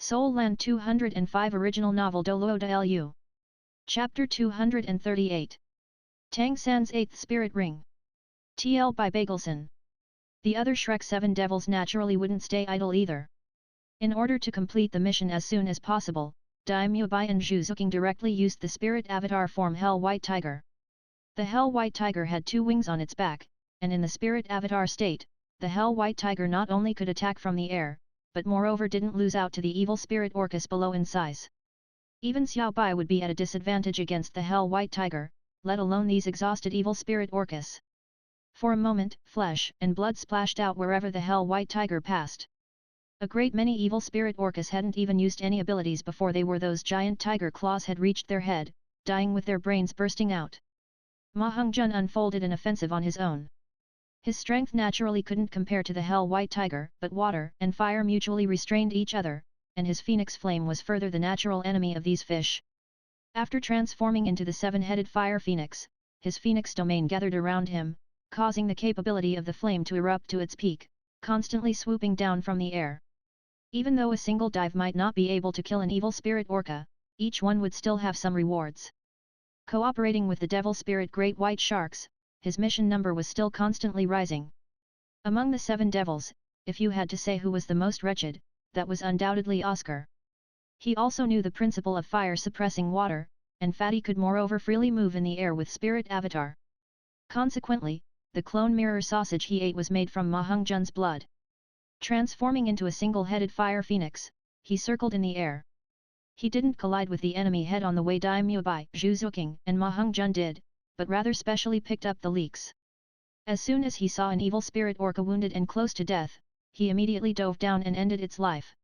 Seoul Land 205 Original Novel DouLuo DaLu. Chapter 238. Tang San's Eighth Spirit Ring. TL by Bagelson. The other Shrek 7 devils naturally wouldn't stay idle either. In order to complete the mission as soon as possible, Daimyo Bai and Zhu Zuqing directly used the spirit avatar form Hell White Tiger. The Hell White Tiger had 2 wings on its back, and in the spirit avatar state, the Hell White Tiger not only could attack from the air, but moreover didn't lose out to the evil spirit Orcus below in size. Even Xiao Bai would be at a disadvantage against the Hell White Tiger, let alone these exhausted evil spirit Orcus. For a moment, flesh and blood splashed out wherever the Hell White Tiger passed. A great many evil spirit Orcus hadn't even used any abilities before those giant tiger claws had reached their head, dying with their brains bursting out. Ma Hongjun unfolded an offensive on his own. His strength naturally couldn't compare to the Hell White Tiger, but water and fire mutually restrained each other, and his phoenix flame was further the natural enemy of these fish. After transforming into the 7-headed fire phoenix, his phoenix domain gathered around him, causing the capability of the flame to erupt to its peak, constantly swooping down from the air. Even though a single dive might not be able to kill an evil spirit orca, each one would still have some rewards. Cooperating with the devil spirit great white sharks, his mission number was still constantly rising. Among the 7 devils, if you had to say who was the most wretched, that was undoubtedly Oscar. He also knew the principle of fire suppressing water, and Fatty could moreover freely move in the air with spirit avatar. Consequently, the clone mirror sausage he ate was made from Ma Hongjun's blood. Transforming into a single-headed fire phoenix, he circled in the air. He didn't collide with the enemy head on the way Daimyo Bai, Zhu Zuqing and Ma Hongjun did, but rather specially picked up the leaks. As soon as he saw an evil spirit orca wounded and close to death, he immediately dove down and ended its life.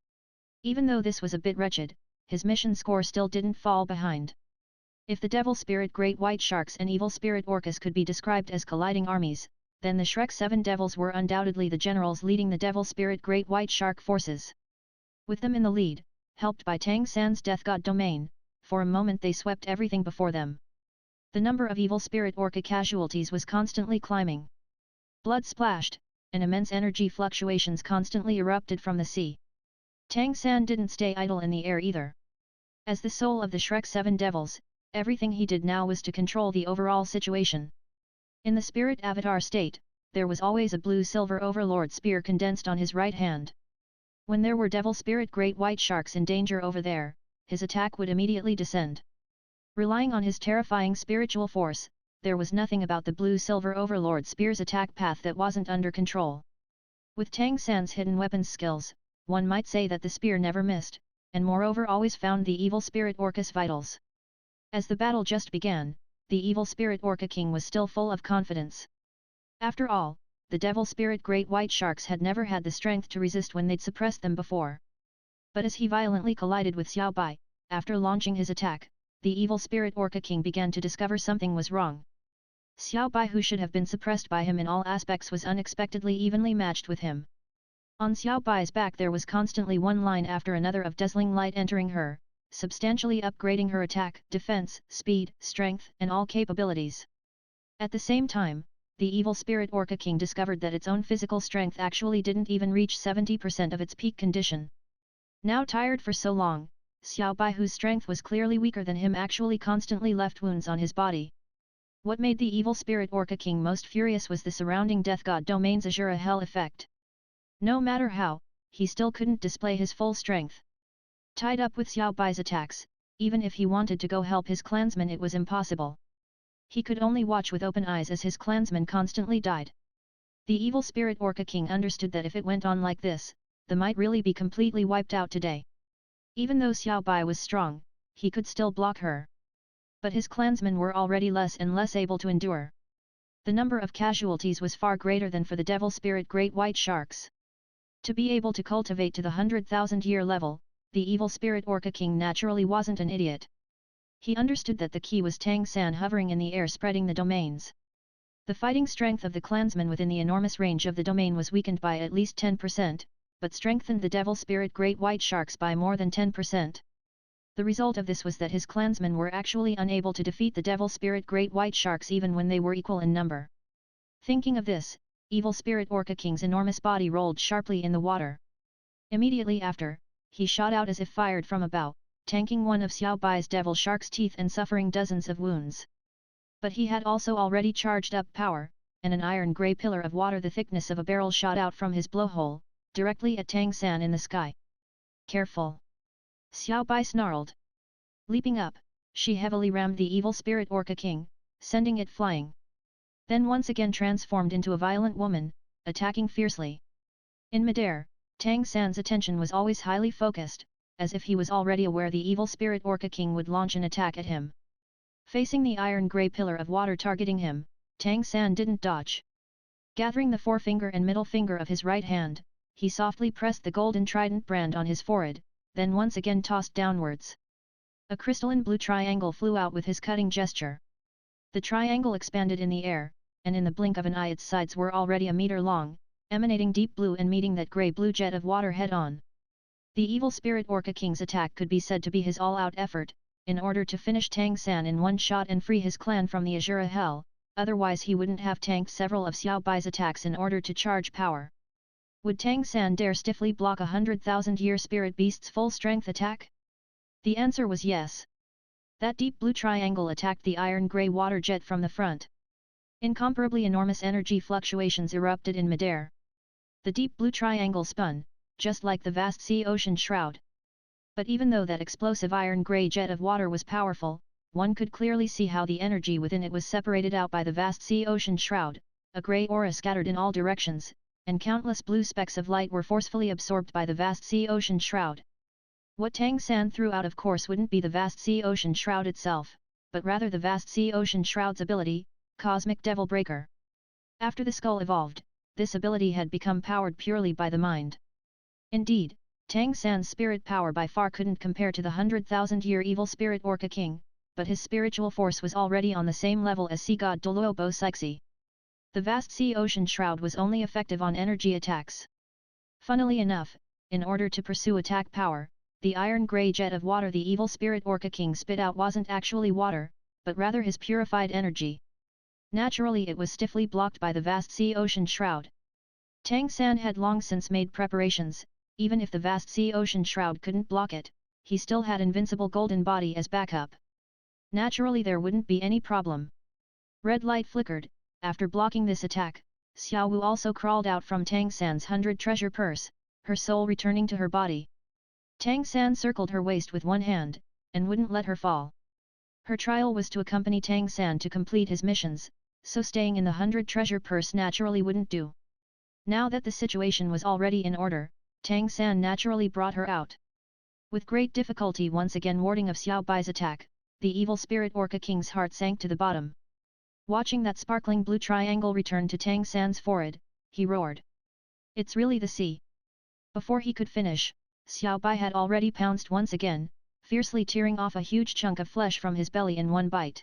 Even though this was a bit wretched, his mission score still didn't fall behind. If the devil spirit great white sharks and evil spirit orcas could be described as colliding armies, then the Shrek 7 devils were undoubtedly the generals leading the devil spirit great white shark forces. With them in the lead, helped by Tang San's death god domain, for a moment they swept everything before them. The number of evil spirit orca casualties was constantly climbing. Blood splashed, and immense energy fluctuations constantly erupted from the sea. Tang San didn't stay idle in the air either. As the soul of the Shrek 7 devils, everything he did now was to control the overall situation. In the spirit avatar state, there was always a blue-silver overlord spear condensed on his right hand. When there were devil spirit great white sharks in danger over there, his attack would immediately descend. Relying on his terrifying spiritual force, there was nothing about the blue-silver overlord spear's attack path that wasn't under control. With Tang San's hidden weapons skills, one might say that the spear never missed, and moreover always found the evil spirit Orcus vitals. As the battle just began, the evil spirit Orca King was still full of confidence. After all, the devil spirit great white sharks had never had the strength to resist when they'd suppressed them before. But as he violently collided with Xiao Bai, after launching his attack, the evil spirit Orca King began to discover something was wrong. Xiao Bai, who should have been suppressed by him in all aspects, was unexpectedly evenly matched with him. On Xiao Bai's back there was constantly one line after another of dazzling light entering her, substantially upgrading her attack, defense, speed, strength, and all capabilities. At the same time, the evil spirit Orca King discovered that its own physical strength actually didn't even reach 70% of its peak condition. Now tired for so long, Xiao Bai, whose strength was clearly weaker than him, actually constantly left wounds on his body. What made the evil spirit Orca King most furious was the surrounding death god domain's Azura Hell effect. No matter how, he still couldn't display his full strength. Tied up with Xiao Bai's attacks, even if he wanted to go help his clansmen, it was impossible. He could only watch with open eyes as his clansmen constantly died. The evil spirit Orca King understood that if it went on like this, they might really be completely wiped out today. Even though Xiao Bai was strong, he could still block her. But his clansmen were already less and less able to endure. The number of casualties was far greater than for the devil spirit great white sharks. To be able to cultivate to the 100,000-year level, the evil spirit Orca King naturally wasn't an idiot. He understood that the key was Tang San hovering in the air spreading the domains. The fighting strength of the clansmen within the enormous range of the domain was weakened by at least 10%, but strengthened the devil spirit great white sharks by more than 10%. The result of this was that his clansmen were actually unable to defeat the devil spirit great white sharks even when they were equal in number. Thinking of this, evil spirit Orca King's enormous body rolled sharply in the water. Immediately after, he shot out as if fired from a bow, tanking one of Xiao Bai's devil shark's teeth and suffering dozens of wounds. But he had also already charged up power, and an iron-grey pillar of water the thickness of a barrel shot out from his blowhole, directly at Tang San in the sky. Careful! Xiao Bai snarled. Leaping up, she heavily rammed the evil spirit Orca King, sending it flying. Then once again transformed into a violent woman, attacking fiercely. In midair, Tang San's attention was always highly focused, as if he was already aware the evil spirit Orca King would launch an attack at him. Facing the iron-grey pillar of water targeting him, Tang San didn't dodge. Gathering the forefinger and middle finger of his right hand, he softly pressed the golden trident brand on his forehead, then once again tossed downwards. A crystalline blue triangle flew out with his cutting gesture. The triangle expanded in the air, and in the blink of an eye its sides were already a meter long, emanating deep blue and meeting that grey-blue jet of water head-on. The evil spirit Orca King's attack could be said to be his all-out effort, in order to finish Tang San in one shot and free his clan from the Azura Hell, otherwise he wouldn't have tanked several of Xiao Bai's attacks in order to charge power. Would Tang San dare stiffly block 100,000-year spirit beast's full-strength attack? The answer was yes. That deep blue triangle attacked the iron-grey water jet from the front. Incomparably enormous energy fluctuations erupted in midair. The deep blue triangle spun, just like the vast sea-ocean shroud. But even though that explosive iron-grey jet of water was powerful, one could clearly see how the energy within it was separated out by the vast sea-ocean shroud, a grey aura scattered in all directions, and countless blue specks of light were forcefully absorbed by the vast sea-ocean shroud. What Tang San threw out of course wouldn't be the vast sea-ocean shroud itself, but rather the vast sea-ocean shroud's ability, Cosmic Devil Breaker. After the skull evolved, this ability had become powered purely by the mind. Indeed, Tang San's spirit power by far couldn't compare to the 100,000-year evil spirit Orca King, but his spiritual force was already on the same level as sea god DouLuo DaLu. The vast sea-ocean shroud was only effective on energy attacks. Funnily enough, in order to pursue attack power, the iron-grey jet of water the evil spirit Orca King spit out wasn't actually water, but rather his purified energy. Naturally it was stiffly blocked by the vast sea-ocean shroud. Tang San had long since made preparations. Even if the vast sea-ocean shroud couldn't block it, he still had invincible golden body as backup. Naturally there wouldn't be any problem. Red light flickered, after blocking this attack, Xiao Wu also crawled out from Tang San's 100 treasure purse, her soul returning to her body. Tang San circled her waist with one hand, and wouldn't let her fall. Her trial was to accompany Tang San to complete his missions, so staying in the 100 treasure purse naturally wouldn't do. Now that the situation was already in order, Tang San naturally brought her out. With great difficulty once again warding off Xiao Bai's attack, the evil spirit Orca King's heart sank to the bottom. Watching that sparkling blue triangle return to Tang San's forehead, he roared. It's really the sea. Before he could finish, Xiao Bai had already pounced once again, fiercely tearing off a huge chunk of flesh from his belly in one bite.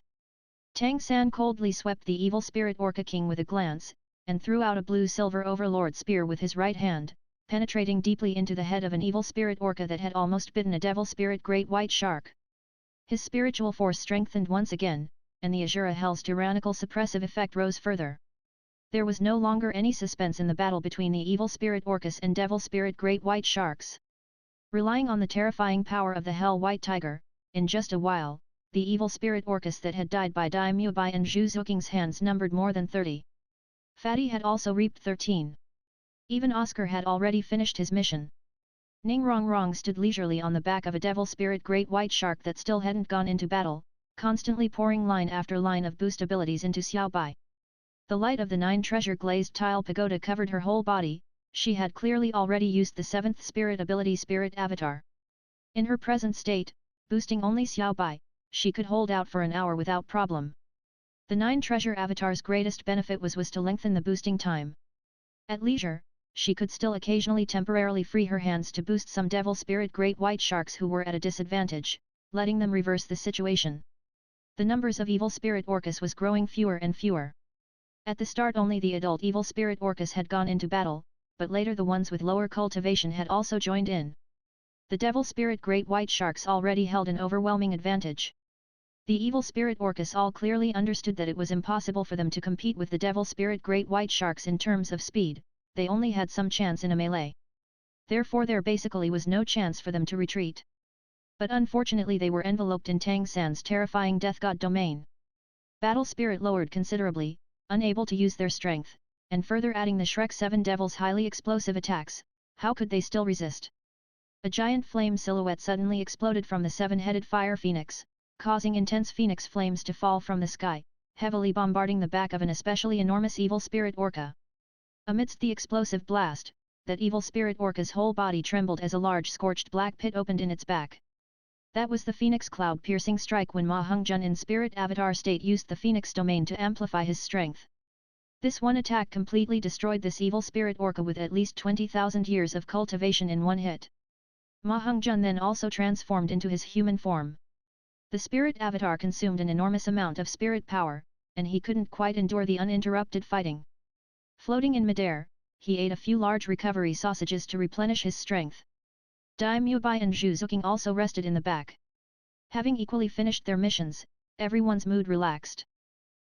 Tang San coldly swept the evil spirit Orca King with a glance, and threw out a blue-silver overlord spear with his right hand, penetrating deeply into the head of an evil spirit orca that had almost bitten a devil spirit great white shark. His spiritual force strengthened once again, and the Azura Hell's tyrannical suppressive effect rose further. There was no longer any suspense in the battle between the evil spirit orcas and devil spirit great white sharks. Relying on the terrifying power of the Hell White Tiger, in just a while, the evil spirit orcas that had died by Daimyo Bai and Zhu Zuking's hands numbered more than 30. Fatty had also reaped 13. Even Oscar had already finished his mission. Ning Rongrong stood leisurely on the back of a devil spirit great white shark that still hadn't gone into battle, constantly pouring line after line of boost abilities into Xiao Bai. The light of the 9 treasure glazed tile pagoda covered her whole body, she had clearly already used the 7th spirit ability Spirit Avatar. In her present state, boosting only Xiao Bai, she could hold out for an hour without problem. The 9 treasure avatars' greatest benefit was to lengthen the boosting time. At leisure, she could still occasionally temporarily free her hands to boost some devil spirit great white sharks who were at a disadvantage, letting them reverse the situation. The numbers of evil spirit orcas was growing fewer and fewer. At the start only the adult evil spirit orcas had gone into battle, but later the ones with lower cultivation had also joined in. The devil spirit great white sharks already held an overwhelming advantage. The evil spirit orcas all clearly understood that it was impossible for them to compete with the devil spirit great white sharks in terms of speed, they only had some chance in a melee. Therefore there basically was no chance for them to retreat. But unfortunately they were enveloped in Tang San's terrifying Death God domain. Battle spirit lowered considerably, unable to use their strength, and further adding the Shrek 7 Devil's highly explosive attacks, how could they still resist? A giant flame silhouette suddenly exploded from the seven-headed fire phoenix, causing intense phoenix flames to fall from the sky, heavily bombarding the back of an especially enormous evil spirit orca. Amidst the explosive blast, that evil spirit orca's whole body trembled as a large scorched black pit opened in its back. That was the Phoenix Cloud-piercing strike when Ma Hongzhen in spirit avatar state used the Phoenix domain to amplify his strength. This one attack completely destroyed this evil spirit orca with at least 20,000 years of cultivation in one hit. Ma Hongzhen then also transformed into his human form. The spirit avatar consumed an enormous amount of spirit power, and he couldn't quite endure the uninterrupted fighting. Floating in midair, he ate a few large recovery sausages to replenish his strength. Dai Mubai and Zhu Zuqing also rested in the back. Having equally finished their missions, everyone's mood relaxed.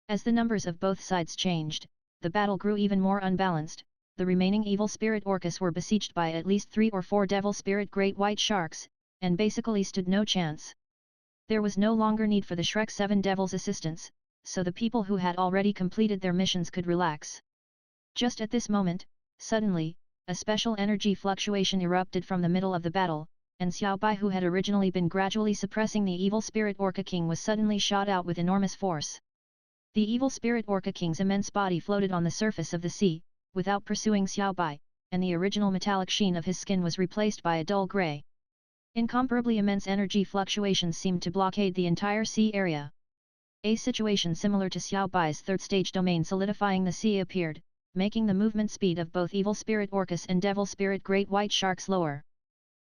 As the numbers of both sides changed, the battle grew even more unbalanced. The remaining evil spirit orcas were besieged by at least 3 or 4 devil spirit great white sharks, and basically stood no chance. There was no longer need for the Shrek 7 Devil's assistance, so the people who had already completed their missions could relax. Just at this moment, suddenly, a special energy fluctuation erupted from the middle of the battle, and Xiao Bai, who had originally been gradually suppressing the evil spirit Orca King, was suddenly shot out with enormous force. The evil spirit Orca King's immense body floated on the surface of the sea, without pursuing Xiao Bai, and the original metallic sheen of his skin was replaced by a dull grey. Incomparably immense energy fluctuations seemed to blockade the entire sea area. A situation similar to Xiao Bai's third stage domain solidifying the sea appeared, making the movement speed of both evil spirit orcas and devil spirit great white sharks lower.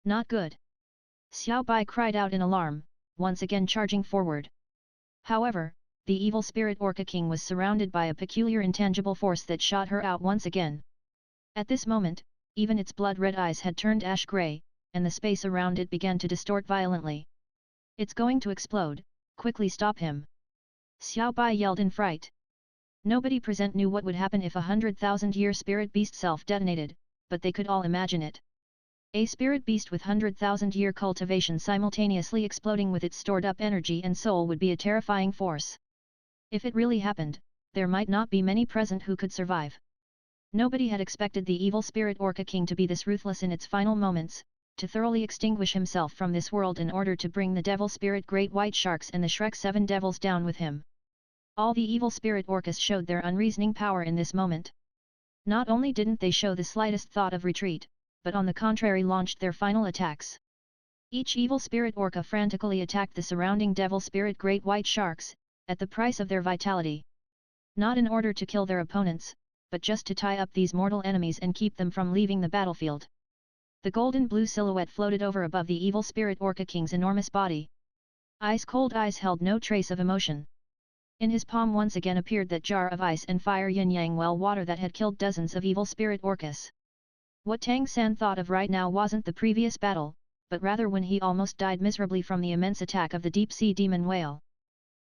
Not good. Xiao Bai cried out in alarm, once again charging forward. However, the evil spirit Orca King was surrounded by a peculiar intangible force that shot her out once again. At this moment, even its blood-red eyes had turned ash-grey, and the space around it began to distort violently. It's going to explode, quickly stop him! Xiao Bai yelled in fright. Nobody present knew what would happen if a 100,000-year spirit beast self-detonated, but they could all imagine it. A spirit beast with 100,000-year cultivation simultaneously exploding with its stored-up energy and soul would be a terrifying force. If it really happened, there might not be many present who could survive. Nobody had expected the evil spirit Orca King to be this ruthless in its final moments, to thoroughly extinguish himself from this world in order to bring the devil spirit great white sharks and the Shrek 7 devils down with him. All the evil spirit orcas showed their unreasoning power in this moment. Not only didn't they show the slightest thought of retreat, but on the contrary launched their final attacks. Each evil spirit orca frantically attacked the surrounding devil spirit great white sharks, at the price of their vitality. Not in order to kill their opponents, but just to tie up these mortal enemies and keep them from leaving the battlefield. The golden blue silhouette floated over above the evil spirit Orca King's enormous body. Ice-cold eyes held no trace of emotion. In his palm once again appeared that jar of ice and fire yin-yang well water that had killed dozens of evil spirit orcas. What Tang San thought of right now wasn't the previous battle, but rather when he almost died miserably from the immense attack of the deep-sea demon whale.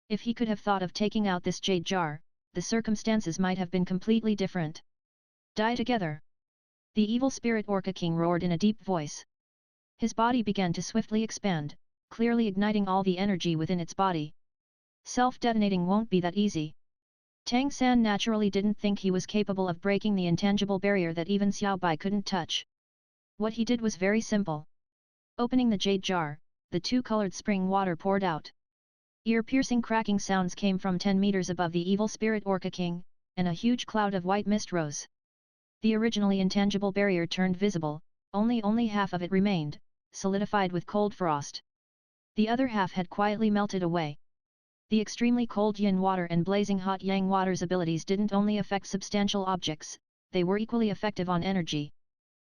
If he could have thought of taking out this jade jar, the circumstances might have been completely different. Die together! The evil spirit Orca King roared in a deep voice. His body began to swiftly expand, clearly igniting all the energy within its body. Self-detonating won't be that easy. Tang San naturally didn't think he was capable of breaking the intangible barrier that even Xiao Bai couldn't touch. What he did was very simple. Opening the jade jar, the two-colored spring water poured out. Ear-piercing cracking sounds came from 10 meters above the evil spirit Orca King, and a huge cloud of white mist rose. The originally intangible barrier turned visible, only half of it remained, solidified with cold frost. The other half had quietly melted away. The extremely cold yin water and blazing hot yang water's abilities didn't only affect substantial objects, they were equally effective on energy.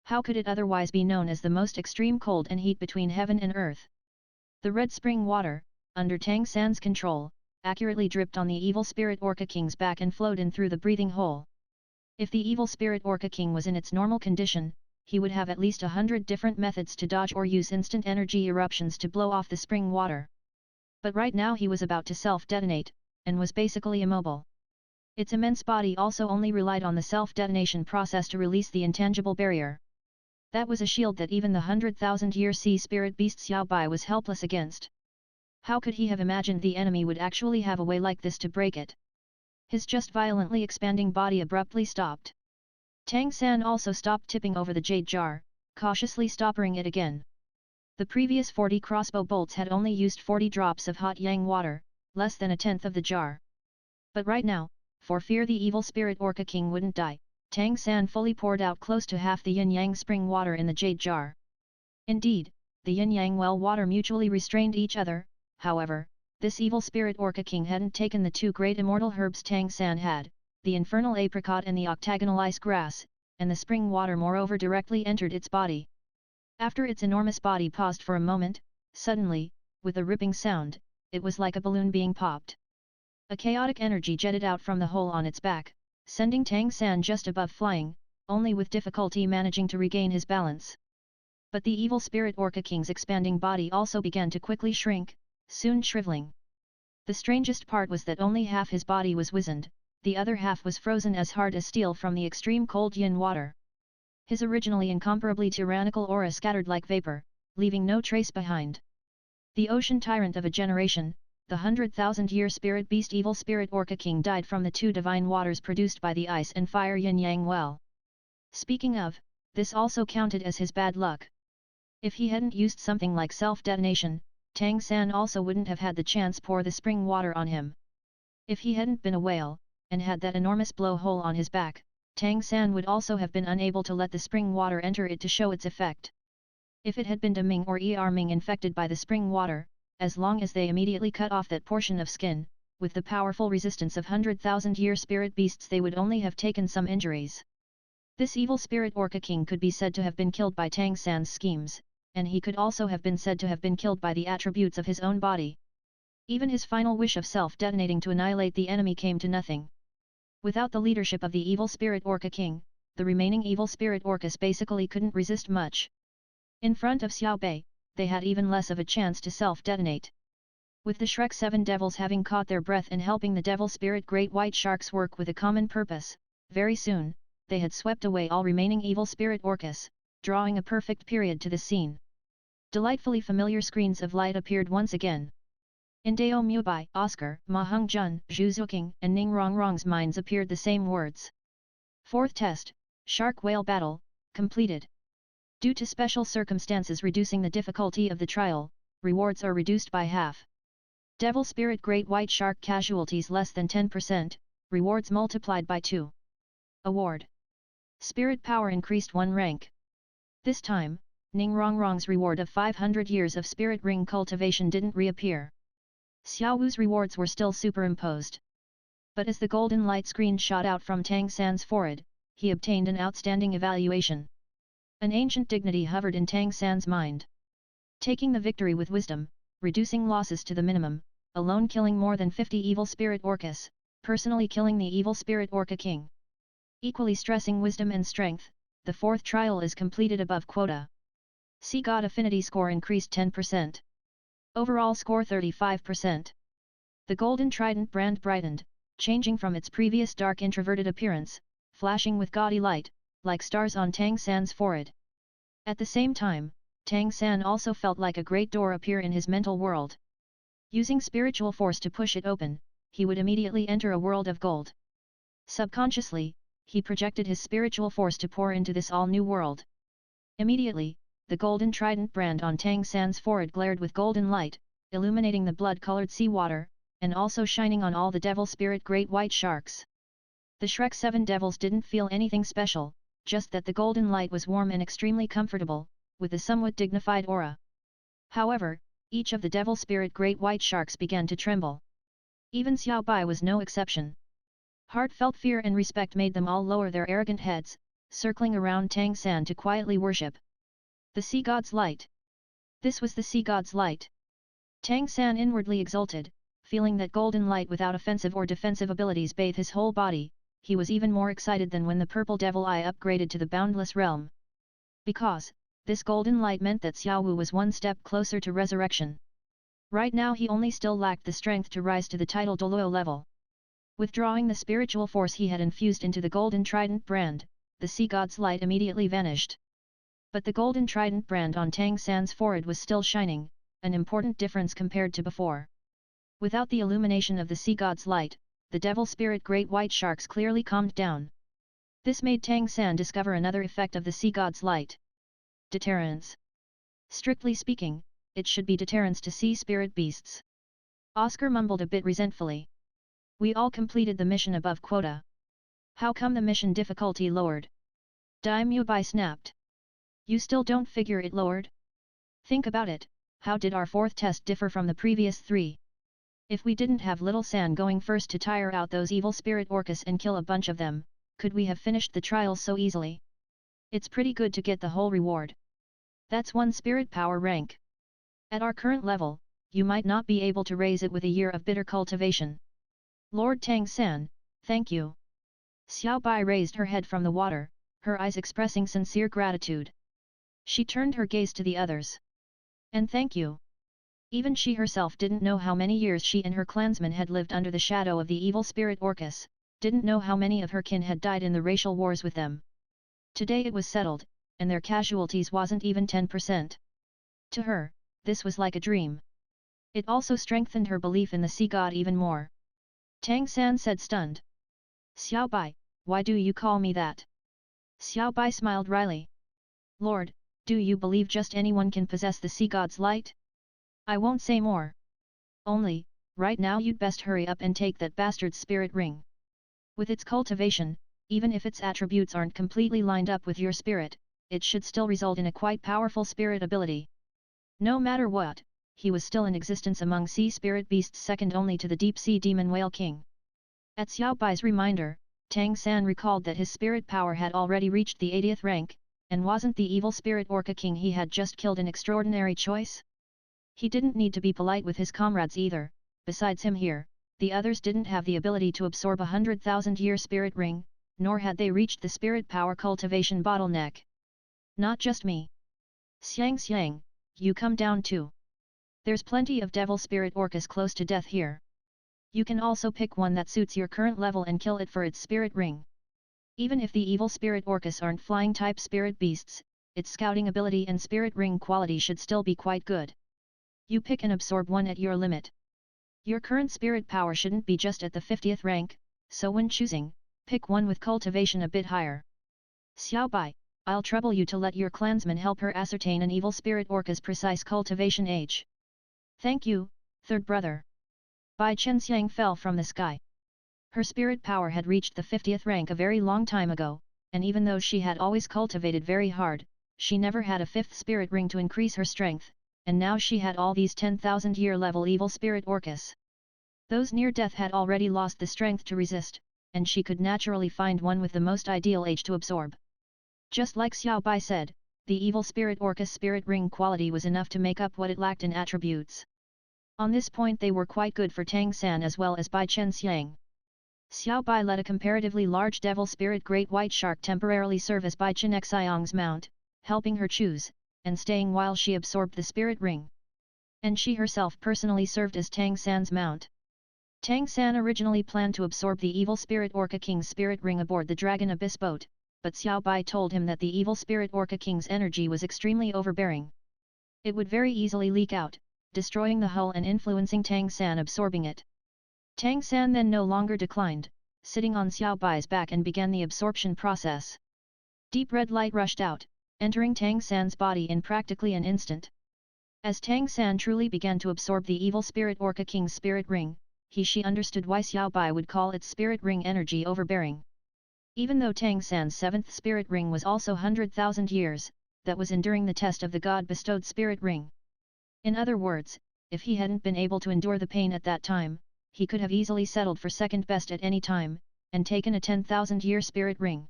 How could it otherwise be known as the most extreme cold and heat between heaven and earth? The red spring water, under Tang San's control, accurately dripped on the evil spirit Orca King's back and flowed in through the breathing hole. If the evil spirit Orca King was in its normal condition, he would have at least 100 different methods to dodge or use instant energy eruptions to blow off the spring water. But right now he was about to self-detonate, and was basically immobile. Its immense body also only relied on the self-detonation process to release the intangible barrier. That was a shield that even the 100,000-year sea spirit beast Xiao Bai was helpless against. How could he have imagined the enemy would actually have a way like this to break it? His just violently expanding body abruptly stopped. Tang San also stopped tipping over the jade jar, cautiously stopping it again. The previous 40 crossbow bolts had only used 40 drops of hot yang water, less than a tenth of the jar. But right now, for fear the evil spirit Orca King wouldn't die, Tang San fully poured out close to half the yin-yang spring water in the jade jar. Indeed, the yin-yang well water mutually restrained each other. However, this evil spirit Orca King hadn't taken the two great immortal herbs Tang San had, the infernal apricot and the octagonal ice grass, and the spring water moreover directly entered its body. After its enormous body paused for a moment, suddenly, with a ripping sound, it was like a balloon being popped. A chaotic energy jetted out from the hole on its back, sending Tang San just above flying, only with difficulty managing to regain his balance. But the evil spirit Orca King's expanding body also began to quickly shrink, soon shriveling. The strangest part was that only half his body was wizened, the other half was frozen as hard as steel from the extreme cold yin water. His originally incomparably tyrannical aura scattered like vapor, leaving no trace behind. The ocean tyrant of a generation, the 100,000-year spirit beast evil spirit Orca King died from the two divine waters produced by the ice and fire yin-yang well. Speaking of, this also counted as his bad luck. If he hadn't used something like self-detonation, Tang San also wouldn't have had the chance pour the spring water on him. If he hadn't been a whale, and had that enormous blowhole on his back, Tang San would also have been unable to let the spring water enter it to show its effect. If it had been De Ming or Er Ming infected by the spring water, as long as they immediately cut off that portion of skin, with the powerful resistance of 100,000-year spirit beasts they would only have taken some injuries. This evil spirit Orca King could be said to have been killed by Tang San's schemes, and he could also have been said to have been killed by the attributes of his own body. Even his final wish of self-detonating to annihilate the enemy came to nothing. Without the leadership of the evil spirit Orca King, the remaining evil spirit Orcas basically couldn't resist much. In front of Xiao Bei, they had even less of a chance to self-detonate. With the Shrek 7 devils having caught their breath and helping the devil spirit great white sharks work with a common purpose, very soon, they had swept away all remaining evil spirit Orcas, drawing a perfect period to the scene. Delightfully familiar screens of light appeared once again. In Dao Mubai, Oscar, Ma Heng-jun, Zhu Zuqing and Ning Rongrong's minds appeared the same words. Fourth test, Shark Whale Battle, completed. Due to special circumstances reducing the difficulty of the trial, rewards are reduced by half. Devil Spirit Great White Shark casualties less than 10%, rewards multiplied by 2. Award. Spirit Power increased 1 rank. This time, Ning Rongrong's reward of 500 years of Spirit Ring cultivation didn't reappear. Xiao Wu's rewards were still superimposed. But as the golden light screen shot out from Tang San's forehead, he obtained an outstanding evaluation. An ancient dignity hovered in Tang San's mind. Taking the victory with wisdom, reducing losses to the minimum, alone killing more than 50 evil spirit Orcas, personally killing the evil spirit Orca King. Equally stressing wisdom and strength, the fourth trial is completed above quota. Sea God Affinity score increased 10%. Overall score 35%. The Golden Trident brand brightened, changing from its previous dark introverted appearance, flashing with gaudy light, like stars on Tang San's forehead. At the same time, Tang San also felt like a great door appear in his mental world. Using spiritual force to push it open, he would immediately enter a world of gold. Subconsciously, he projected his spiritual force to pour into this all-new world. Immediately, the golden trident brand on Tang San's forehead glared with golden light, illuminating the blood-colored seawater, and also shining on all the devil spirit great white sharks. The Shrek 7 devils didn't feel anything special, just that the golden light was warm and extremely comfortable, with a somewhat dignified aura. However, each of the devil spirit great white sharks began to tremble. Even Xiao Bai was no exception. Heartfelt fear and respect made them all lower their arrogant heads, circling around Tang San to quietly worship. The Sea God's Light. This was the Sea God's Light. Tang San inwardly exulted, feeling that golden light without offensive or defensive abilities bathed his whole body. He was even more excited than when the purple devil eye upgraded to the boundless realm. Because, this golden light meant that Xiao Wu was one step closer to resurrection. Right now he only still lacked the strength to rise to the title DouLuo level. Withdrawing the spiritual force he had infused into the golden trident brand, the Sea God's light immediately vanished. But the golden trident brand on Tang San's forehead was still shining, an important difference compared to before. Without the illumination of the sea god's light, the devil spirit great white sharks clearly calmed down. This made Tang San discover another effect of the sea god's light. Deterrence. Strictly speaking, it should be deterrence to sea spirit beasts. Oscar mumbled a bit resentfully. We all completed the mission above quota. How come the mission difficulty lowered? Daimyo Bai snapped. You still don't figure it lowered? Think about it, how did our fourth test differ from the previous three? If we didn't have Little San going first to tire out those evil spirit orcas and kill a bunch of them, could we have finished the trials so easily? It's pretty good to get the whole reward. That's one spirit power rank. At our current level, you might not be able to raise it with a year of bitter cultivation. Lord Tang San, thank you. Xiao Bai raised her head from the water, her eyes expressing sincere gratitude. She turned her gaze to the others. And thank you. Even she herself didn't know how many years she and her clansmen had lived under the shadow of the evil spirit orcas, didn't know how many of her kin had died in the racial wars with them. Today it was settled, and their casualties wasn't even 10%. To her, this was like a dream. It also strengthened her belief in the sea god even more. Tang San said stunned. Xiao Bai, why do you call me that? Xiao Bai smiled wryly. Lord, do you believe just anyone can possess the sea god's light? I won't say more. Only, right now you'd best hurry up and take that bastard's spirit ring. With its cultivation, even if its attributes aren't completely lined up with your spirit, it should still result in a quite powerful spirit ability. No matter what, he was still in existence among sea spirit beasts second only to the deep-sea demon whale king. At Xiao Bai's reminder, Tang San recalled that his spirit power had already reached the 80th rank, and wasn't the evil spirit orca king he had just killed an extraordinary choice? He didn't need to be polite with his comrades either, besides him here, the others didn't have the ability to absorb 100,000-year spirit ring, nor had they reached the spirit power cultivation bottleneck. Not just me. Xiang, you come down too. There's plenty of devil spirit orcas close to death here. You can also pick one that suits your current level and kill it for its spirit ring. Even if the evil spirit orcas aren't flying-type spirit beasts, its scouting ability and spirit ring quality should still be quite good. You pick and absorb one at your limit. Your current spirit power shouldn't be just at the 50th rank, so when choosing, pick one with cultivation a bit higher. Xiao Bai, I'll trouble you to let your clansman help her ascertain an evil spirit orca's precise cultivation age. Thank you, third brother. Bai Chenxiang fell from the sky. Her spirit power had reached the 50th rank a very long time ago, and even though she had always cultivated very hard, she never had a 5th spirit ring to increase her strength, and now she had all these 10,000-year level evil spirit orcas. Those near death had already lost the strength to resist, and she could naturally find one with the most ideal age to absorb. Just like Xiao Bai said, the evil spirit orca's spirit ring quality was enough to make up what it lacked in attributes. On this point they were quite good for Tang San as well as Bai Chenxiang. Xiao Bai let a comparatively large devil spirit great white shark temporarily serve as Bai Chenxiang's mount, helping her choose, and staying while she absorbed the spirit ring. And she herself personally served as Tang San's mount. Tang San originally planned to absorb the evil spirit orca king's spirit ring aboard the Dragon Abyss boat, but Xiao Bai told him that the evil spirit orca king's energy was extremely overbearing. It would very easily leak out, destroying the hull and influencing Tang San absorbing it. Tang San then no longer declined, sitting on Xiao Bai's back and began the absorption process. Deep red light rushed out, entering Tang San's body in practically an instant. As Tang San truly began to absorb the evil spirit orca king's spirit ring, she understood why Xiao Bai would call its spirit ring energy overbearing. Even though Tang San's 7th spirit ring was also 100,000 years, that was enduring the test of the god-bestowed spirit ring. In other words, if he hadn't been able to endure the pain at that time, he could have easily settled for second best at any time, and taken a 10,000-year spirit ring.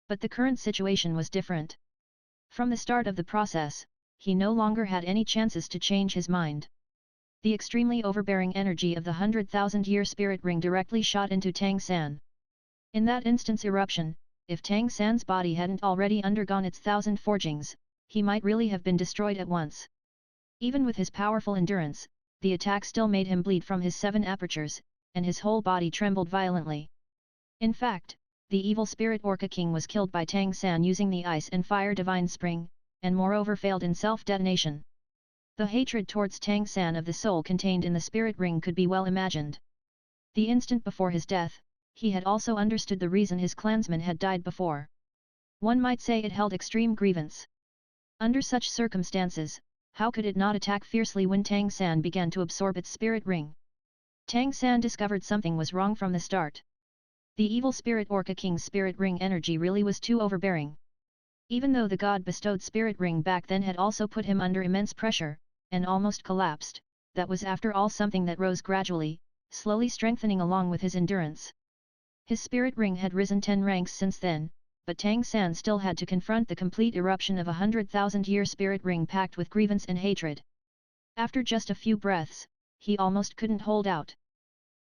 But the current situation was different. From the start of the process, he no longer had any chances to change his mind. The extremely overbearing energy of the 100,000-year spirit ring directly shot into Tang San. In that instant's eruption, if Tang San's body hadn't already undergone its 1,000 forgings, he might really have been destroyed at once. Even with his powerful endurance, the attack still made him bleed from his 7 apertures, and his whole body trembled violently. In fact, the evil spirit orca king was killed by Tang San using the ice and fire divine spring, and moreover failed in self-detonation. The hatred towards Tang San of the soul contained in the spirit ring could be well imagined. The instant before his death, he had also understood the reason his clansmen had died before. One might say it held extreme grievance. Under such circumstances, how could it not attack fiercely when Tang San began to absorb its spirit ring? Tang San discovered something was wrong from the start. The evil spirit Orca King's spirit ring energy really was too overbearing. Even though the god-bestowed spirit ring back then had also put him under immense pressure, and almost collapsed, that was after all something that rose gradually, slowly strengthening along with his endurance. His spirit ring had risen 10 ranks since then, but Tang San still had to confront the complete eruption of a 100,000-year spirit ring packed with grievance and hatred. After just a few breaths, he almost couldn't hold out.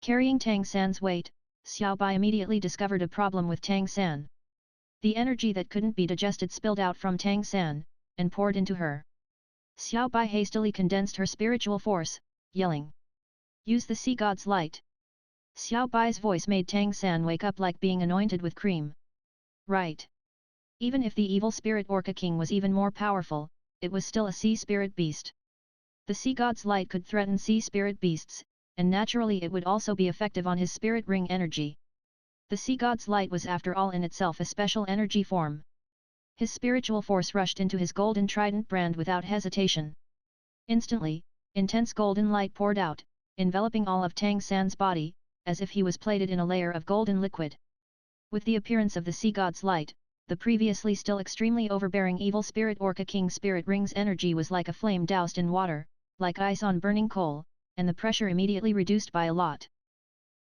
Carrying Tang San's weight, Xiao Bai immediately discovered a problem with Tang San. The energy that couldn't be digested spilled out from Tang San, and poured into her. Xiao Bai hastily condensed her spiritual force, yelling, "Use the sea god's light!" Xiao Bai's voice made Tang San wake up like being anointed with cream. Right. Even if the evil spirit Orca King was even more powerful, it was still a sea spirit beast. The sea god's light could threaten sea spirit beasts, and naturally it would also be effective on his spirit ring energy. The sea god's light was after all in itself a special energy form. His spiritual force rushed into his golden trident brand without hesitation. Instantly, intense golden light poured out, enveloping all of Tang San's body, as if he was plated in a layer of golden liquid. With the appearance of the sea god's light, the previously still extremely overbearing evil spirit Orca King's spirit ring's energy was like a flame doused in water, like ice on burning coal, and the pressure immediately reduced by a lot.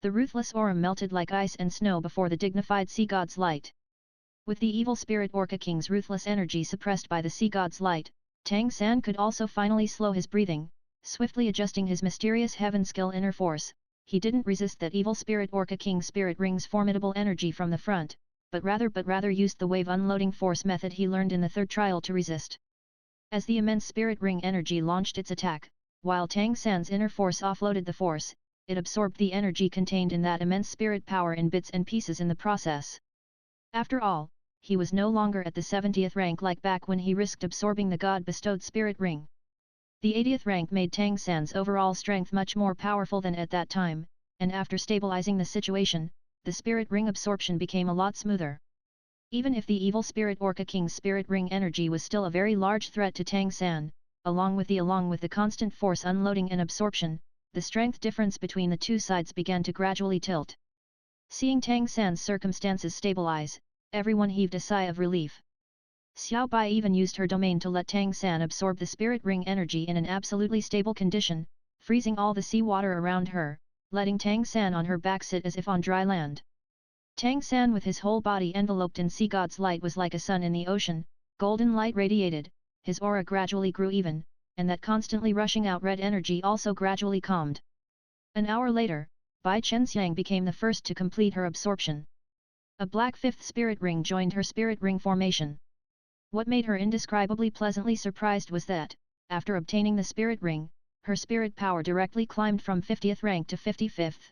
The ruthless aura melted like ice and snow before the dignified sea god's light. With the evil spirit Orca King's ruthless energy suppressed by the sea god's light, Tang San could also finally slow his breathing, swiftly adjusting his mysterious heaven skill inner force. He didn't resist that evil spirit Orca King's spirit ring's formidable energy from the front, but rather used the wave unloading force method he learned in the third trial to resist. As the immense spirit ring energy launched its attack, while Tang San's inner force offloaded the force, it absorbed the energy contained in that immense spirit power in bits and pieces in the process. After all, he was no longer at the 70th rank like back when he risked absorbing the god-bestowed spirit ring. The 80th rank made Tang San's overall strength much more powerful than at that time, and after stabilizing the situation, the spirit ring absorption became a lot smoother. Even if the evil spirit Orca King's spirit ring energy was still a very large threat to Tang San, along with the constant force unloading and absorption, the strength difference between the two sides began to gradually tilt. Seeing Tang San's circumstances stabilize, everyone heaved a sigh of relief. Xiao Bai even used her domain to let Tang San absorb the spirit ring energy in an absolutely stable condition, freezing all the seawater around her, letting Tang San on her back sit as if on dry land. Tang San with his whole body enveloped in sea god's light was like a sun in the ocean, golden light radiated, his aura gradually grew even, and that constantly rushing out red energy also gradually calmed. An hour later, Bai Chenxiang became the first to complete her absorption. A black fifth spirit ring joined her spirit ring formation. What made her indescribably pleasantly surprised was that, after obtaining the spirit ring, her spirit power directly climbed from 50th rank to 55th.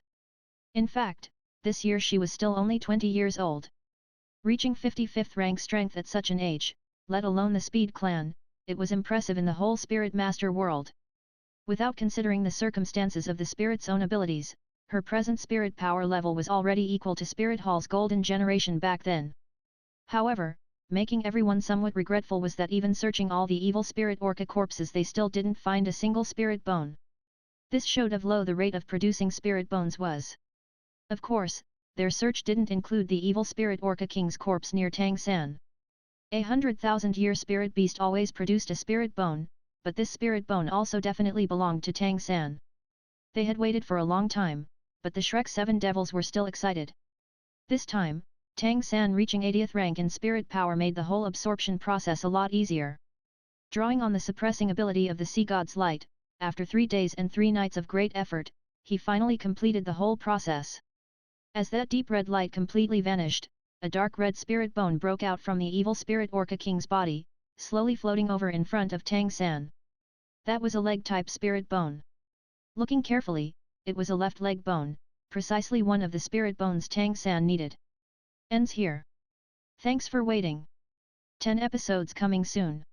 In fact, this year she was still only 20 years old. Reaching 55th rank strength at such an age, let alone the Speed clan, it was impressive in the whole Spirit Master world. Without considering the circumstances of the spirit's own abilities, her present spirit power level was already equal to Spirit Hall's golden generation back then. However, making everyone somewhat regretful was that even searching all the evil spirit orca corpses they still didn't find a single spirit bone. This showed how low the rate of producing spirit bones was. Of course, their search didn't include the evil spirit orca king's corpse near Tang San. 100,000-year spirit beast always produced a spirit bone, but this spirit bone also definitely belonged to Tang San. They had waited for a long time, but the Shrek 7 devils were still excited. This time, Tang San reaching 80th rank in spirit power made the whole absorption process a lot easier. Drawing on the suppressing ability of the sea god's light, after 3 days and 3 nights of great effort, he finally completed the whole process. As that deep red light completely vanished, a dark red spirit bone broke out from the evil spirit orca king's body, slowly floating over in front of Tang San. That was a leg-type spirit bone. Looking carefully, it was a left leg bone, precisely one of the spirit bones Tang San needed. Ends here. Thanks for waiting. 10 episodes coming soon.